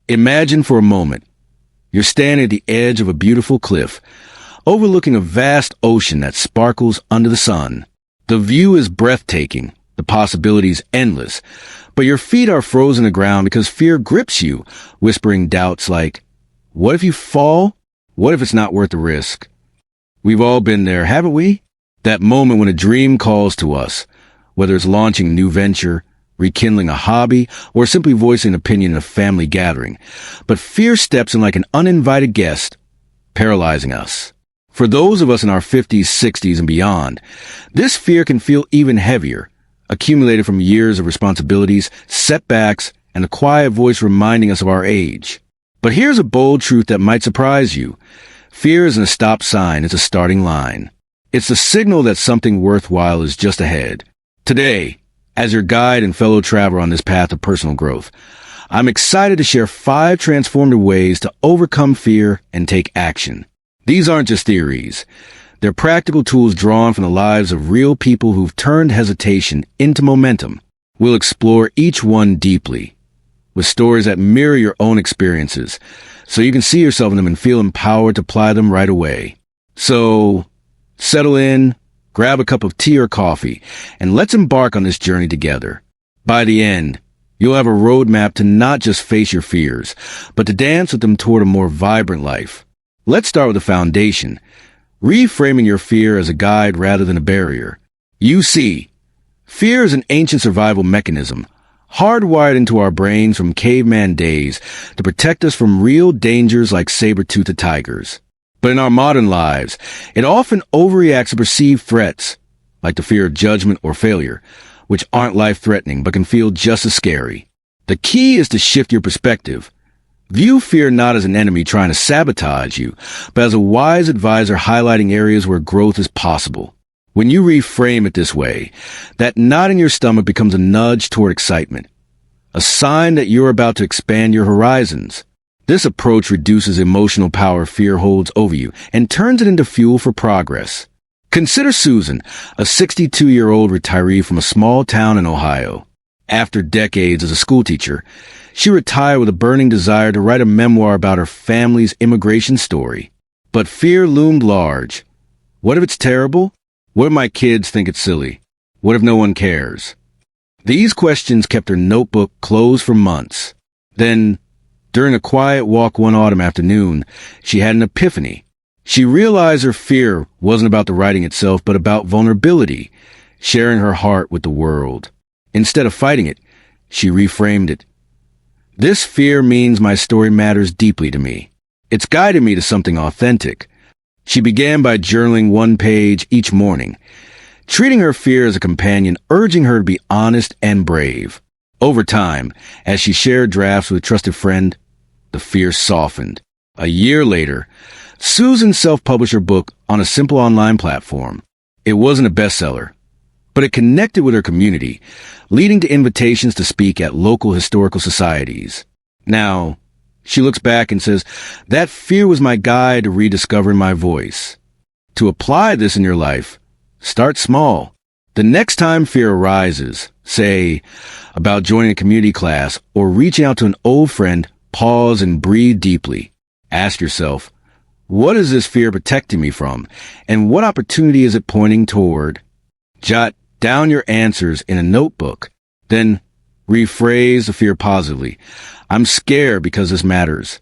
Imagine for a moment, you're standing at the edge of a beautiful cliff, overlooking a vast ocean that sparkles under the sun. The view is breathtaking, the possibilities endless, but your feet are frozen to the ground because fear grips you, whispering doubts like, what if you fall? What if it's not worth the risk? We've all been there, haven't we? That moment when a dream calls to us, whether it's launching a new venture, rekindling a hobby, or simply voicing an opinion in a family gathering. But fear steps in like an uninvited guest, paralyzing us. For those of us in our 50s, 60s, and beyond, this fear can feel even heavier, accumulated from years of responsibilities, setbacks, and a quiet voice reminding us of our age. But here's a bold truth that might surprise you. Fear isn't a stop sign, it's a starting line. It's a signal that something worthwhile is just ahead. Today, as your guide and fellow traveler on this path of personal growth, I'm excited to share 5 transformative ways to overcome fear and take action. These aren't just theories. They're practical tools drawn from the lives of real people who've turned hesitation into momentum. We'll explore each one deeply, with stories that mirror your own experiences, so you can see yourself in them and feel empowered to apply them right away. So, settle in, grab a cup of tea or coffee, and let's embark on this journey together. By the end, you'll have a roadmap to not just face your fears, but to dance with them toward a more vibrant life. Let's start with the foundation, reframing your fear as a guide rather than a barrier. You see, fear is an ancient survival mechanism, hardwired into our brains from caveman days to protect us from real dangers like saber-toothed tigers. But in our modern lives, it often overreacts to perceived threats, like the fear of judgment or failure, which aren't life-threatening but can feel just as scary. The key is to shift your perspective. View fear not as an enemy trying to sabotage you, but as a wise advisor highlighting areas where growth is possible. When you reframe it this way, that knot in your stomach becomes a nudge toward excitement, a sign that you're about to expand your horizons. This approach reduces emotional power fear holds over you and turns it into fuel for progress. Consider Susan, a 62-year-old retiree from a small town in Ohio. After decades as a schoolteacher, she retired with a burning desire to write a memoir about her family's immigration story. But fear loomed large. What if it's terrible? What if my kids think it's silly? What if no one cares? These questions kept her notebook closed for months. Then, during a quiet walk one autumn afternoon, she had an epiphany. She realized her fear wasn't about the writing itself, but about vulnerability, sharing her heart with the world. Instead of fighting it, she reframed it. This fear means my story matters deeply to me. It's guided me to something authentic. She began by journaling one page each morning, treating her fear as a companion, urging her to be honest and brave. Over time, as she shared drafts with a trusted friend, the fear softened. A year later, Susan self-published her book on a simple online platform. It wasn't a bestseller, but it connected with her community, leading to invitations to speak at local historical societies. Now, she looks back and says, that fear was my guide to rediscovering my voice. To apply this in your life, start small. The next time fear arises, say, about joining a community class or reaching out to an old friend, pause and breathe deeply. Ask yourself, what is this fear protecting me from, and what opportunity is it pointing toward? Jot down your answers in a notebook. Then rephrase the fear positively. I'm scared because this matters.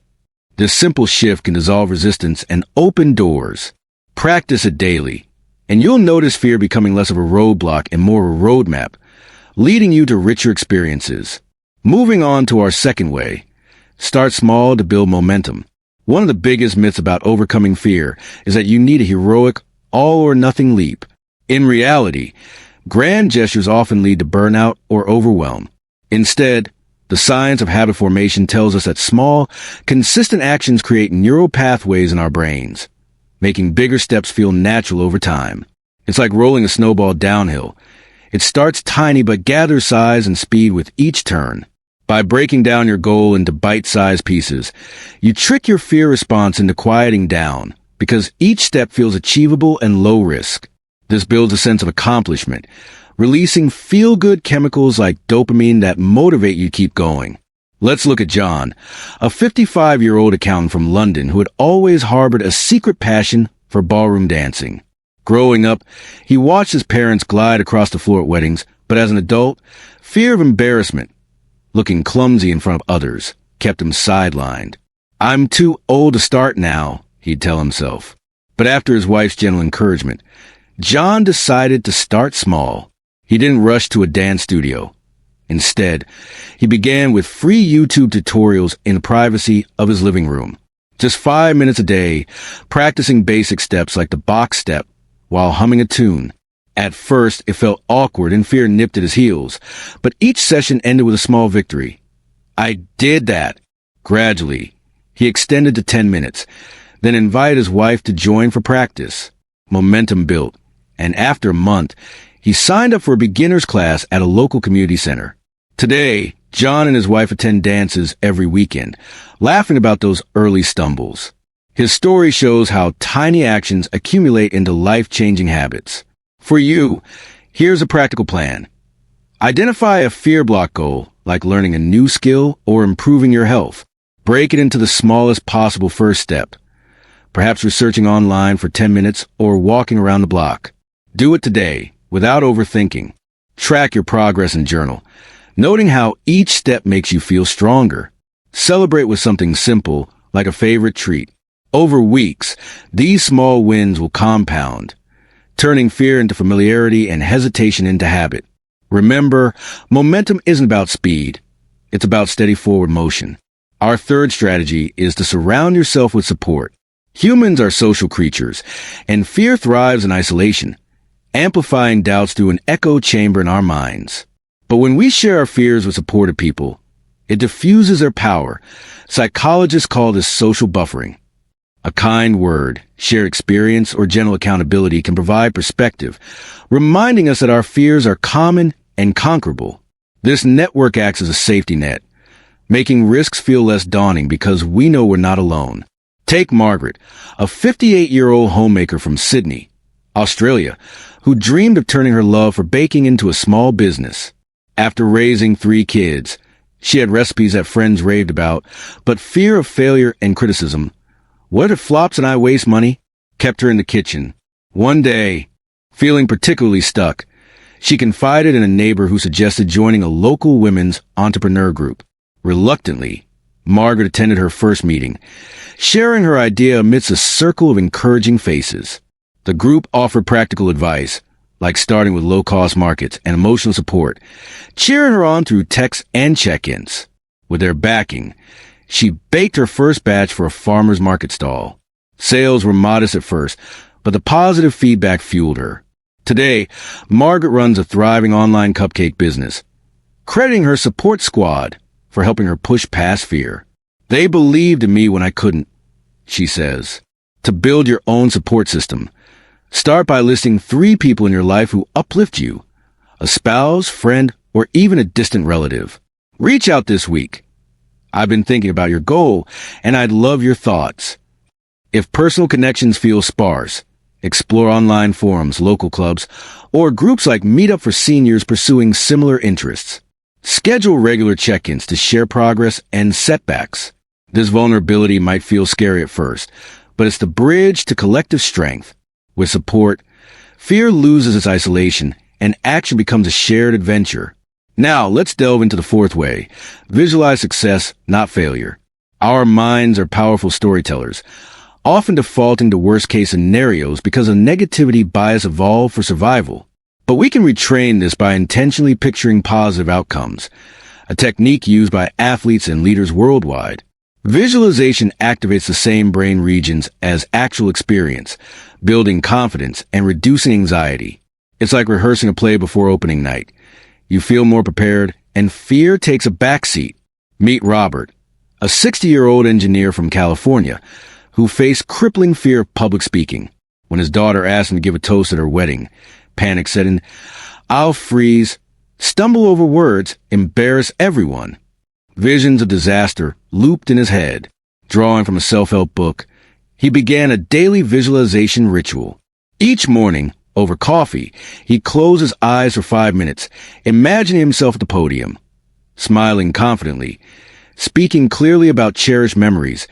This simple shift can dissolve resistance and open doors. Practice it daily, and you'll notice fear becoming less of a roadblock and more of a roadmap, leading you to richer experiences. Moving on to our second way, start small to build momentum. One of the biggest myths about overcoming fear is that you need a heroic, all-or-nothing leap. In reality, grand gestures often lead to burnout or overwhelm. Instead, the science of habit formation tells us that small, consistent actions create neural pathways in our brains, making bigger steps feel natural over time. It's like rolling a snowball downhill. It starts tiny but gathers size and speed with each turn. By breaking down your goal into bite-sized pieces, you trick your fear response into quieting down, because each step feels achievable and low risk. This builds a sense of accomplishment, releasing feel-good chemicals like dopamine that motivate you to keep going. Let's look at John, a 55-year-old accountant from London who had always harbored a secret passion for ballroom dancing. Growing up, he watched his parents glide across the floor at weddings, but as an adult, fear of embarrassment, looking clumsy in front of others, kept him sidelined. "I'm too old to start now," he'd tell himself. But after his wife's gentle encouragement, John decided to start small. He didn't rush to a dance studio. Instead, he began with free YouTube tutorials in the privacy of his living room. Just 5 minutes a day, practicing basic steps like the box step while humming a tune. At first, it felt awkward and fear nipped at his heels, but each session ended with a small victory. "I did that." Gradually, he extended to 10 minutes, then invited his wife to join for practice. Momentum built, and after a month, he signed up for a beginner's class at a local community center. Today, John and his wife attend dances every weekend, laughing about those early stumbles. His story shows how tiny actions accumulate into life-changing habits. For you, here's a practical plan. Identify a fear block goal, like learning a new skill or improving your health. Break it into the smallest possible first step. Perhaps researching online for 10 minutes or walking around the block. Do it today, without overthinking. Track your progress and journal, noting how each step makes you feel stronger. Celebrate with something simple, like a favorite treat. Over weeks, these small wins will compound, turning fear into familiarity and hesitation into habit. Remember, momentum isn't about speed. It's about steady forward motion. Our third strategy is to surround yourself with support. Humans are social creatures, and fear thrives in isolation, amplifying doubts through an echo chamber in our minds. But when we share our fears with supportive people, it diffuses their power. Psychologists call this social buffering. A kind word, shared experience, or gentle accountability can provide perspective, reminding us that our fears are common and conquerable. This network acts as a safety net, making risks feel less daunting because we know we're not alone. Take Margaret, a 58-year-old homemaker from Sydney, Australia, who dreamed of turning her love for baking into a small business. After raising 3 kids, she had recipes that friends raved about, but fear of failure and criticism, "What if it flops and I waste money?" kept her in the kitchen. One day, feeling particularly stuck, she confided in a neighbor who suggested joining a local women's entrepreneur group. Reluctantly, Margaret attended her first meeting, sharing her idea amidst a circle of encouraging faces. The group offered practical advice, like starting with low-cost markets and emotional support, cheering her on through texts and check-ins. With their backing, she baked her first batch for a farmer's market stall. Sales were modest at first, but the positive feedback fueled her. Today, Margaret runs a thriving online cupcake business, crediting her support squad for helping her push past fear. "They believed in me when I couldn't," she says. To build your own support system, start by listing 3 people in your life who uplift you: a spouse, friend, or even a distant relative. Reach out this week. I've been thinking about your goal, and I'd love your thoughts. If personal connections feel sparse, explore online forums, local clubs, or groups like Meetup for Seniors pursuing similar interests. Schedule regular check-ins to share progress and setbacks. This vulnerability might feel scary at first, but it's the bridge to collective strength. With support, fear loses its isolation, and action becomes a shared adventure. Now, let's delve into the fourth way. Visualize success, not failure. Our minds are powerful storytellers, often defaulting to worst-case scenarios because a negativity bias evolved for survival. But we can retrain this by intentionally picturing positive outcomes, a technique used by athletes and leaders worldwide. Visualization activates the same brain regions as actual experience, building confidence and reducing anxiety. It's like rehearsing a play before opening night. You feel more prepared, and fear takes a backseat. Meet Robert, a 60-year-old engineer from California who faced crippling fear of public speaking. When his daughter asked him to give a toast at her wedding, panic set in. "I'll freeze, stumble over words, embarrass everyone." Visions of disaster looped in his head. Drawing from a self-help book, he began a daily visualization ritual. Each morning, over coffee, he'd close his eyes for 5 minutes, imagining himself at the podium. Smiling confidently, speaking clearly about cherished memories,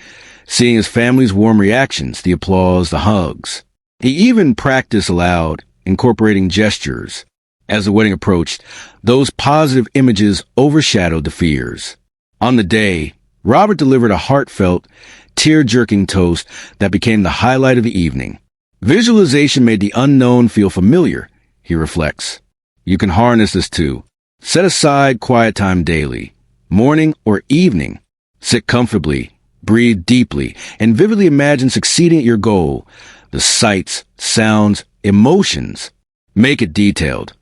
seeing his family's warm reactions, the applause, the hugs. He even practiced aloud, incorporating gestures. As the wedding approached, those positive images overshadowed the fears. On the day, Robert delivered a heartfelt, tear-jerking toast that became the highlight of the evening. Visualization made the unknown feel familiar, he reflects. You can harness this too. Set aside quiet time daily, morning or evening. Sit comfortably, breathe deeply, and vividly imagine succeeding at your goal. The sights, sounds, emotions. Make it detailed.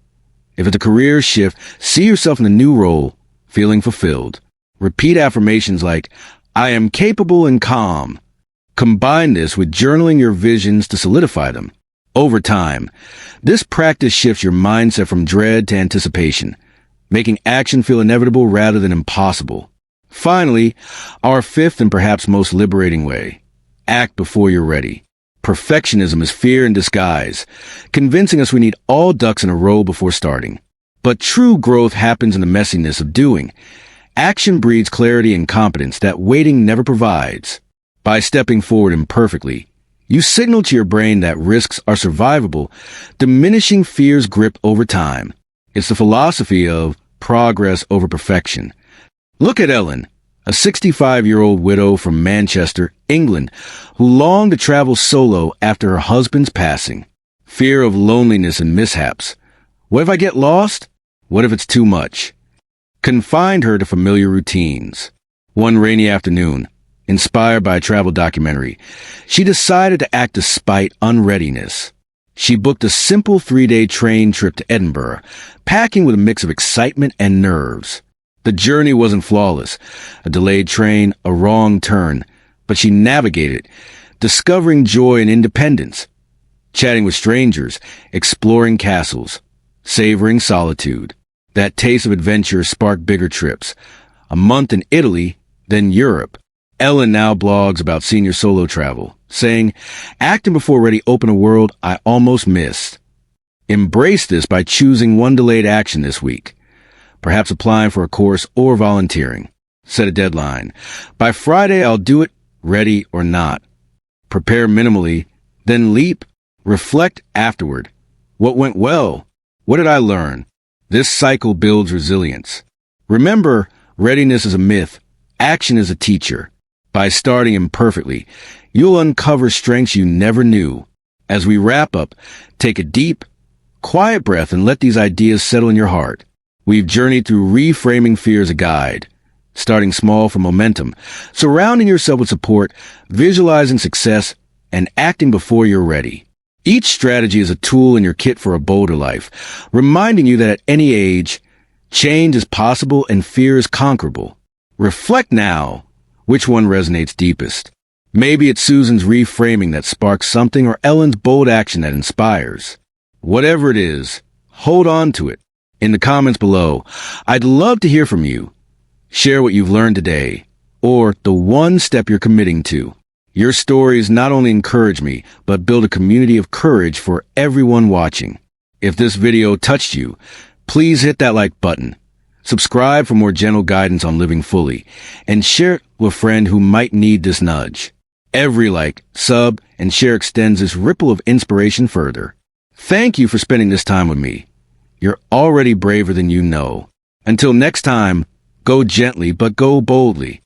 If it's a career shift, see yourself in a new role, feeling fulfilled. Repeat affirmations like, I am capable and calm. Combine this with journaling your visions to solidify them. Over time, this practice shifts your mindset from dread to anticipation, making action feel inevitable rather than impossible. Finally, our fifth and perhaps most liberating way. Act before you're ready. Perfectionism is fear in disguise, convincing us we need all ducks in a row before starting. But true growth happens in the messiness of doing. Action breeds clarity and competence that waiting never provides. By stepping forward imperfectly, you signal to your brain that risks are survivable, diminishing fear's grip over time. It's the philosophy of progress over perfection. Look at Ellen, a 65-year-old widow from Manchester, England, who longed to travel solo after her husband's passing. Fear of loneliness and mishaps. What if I get lost? What if it's too much? Confined her to familiar routines. One rainy afternoon, inspired by a travel documentary, she decided to act despite unreadiness. She booked a simple 3-day train trip to Edinburgh, packing with a mix of excitement and nerves. The journey wasn't flawless. A delayed train, a wrong turn, but she navigated, discovering joy and independence, chatting with strangers, exploring castles, savoring solitude. That taste of adventure sparked bigger trips. A month in Italy, then Europe. Ellen now blogs about senior solo travel, saying, acting before ready opened a world I almost missed. Embrace this by choosing one delayed action this week. Perhaps applying for a course or volunteering. Set a deadline. By Friday, I'll do it, ready or not. Prepare minimally, then leap. Reflect afterward. What went well? What did I learn? This cycle builds resilience. Remember, readiness is a myth. Action is a teacher. By starting imperfectly, you'll uncover strengths you never knew. As we wrap up, take a deep, quiet breath and let these ideas settle in your heart. We've journeyed through reframing fear as a guide, starting small for momentum, surrounding yourself with support, visualizing success, and acting before you're ready. Each strategy is a tool in your kit for a bolder life, reminding you that at any age, change is possible and fear is conquerable. Reflect now. Which one resonates deepest? Maybe it's Susan's reframing that sparks something or Ellen's bold action that inspires. Whatever it is, hold on to it. In the comments below, I'd love to hear from you. Share what you've learned today, or the one step you're committing to. Your stories not only encourage me, but build a community of courage for everyone watching. If this video touched you, please hit that like button. Subscribe for more gentle guidance on living fully, and share it with a friend who might need this nudge. Every like, sub, and share extends this ripple of inspiration further. Thank you for spending this time with me. You're already braver than you know. Until next time, go gently but go boldly.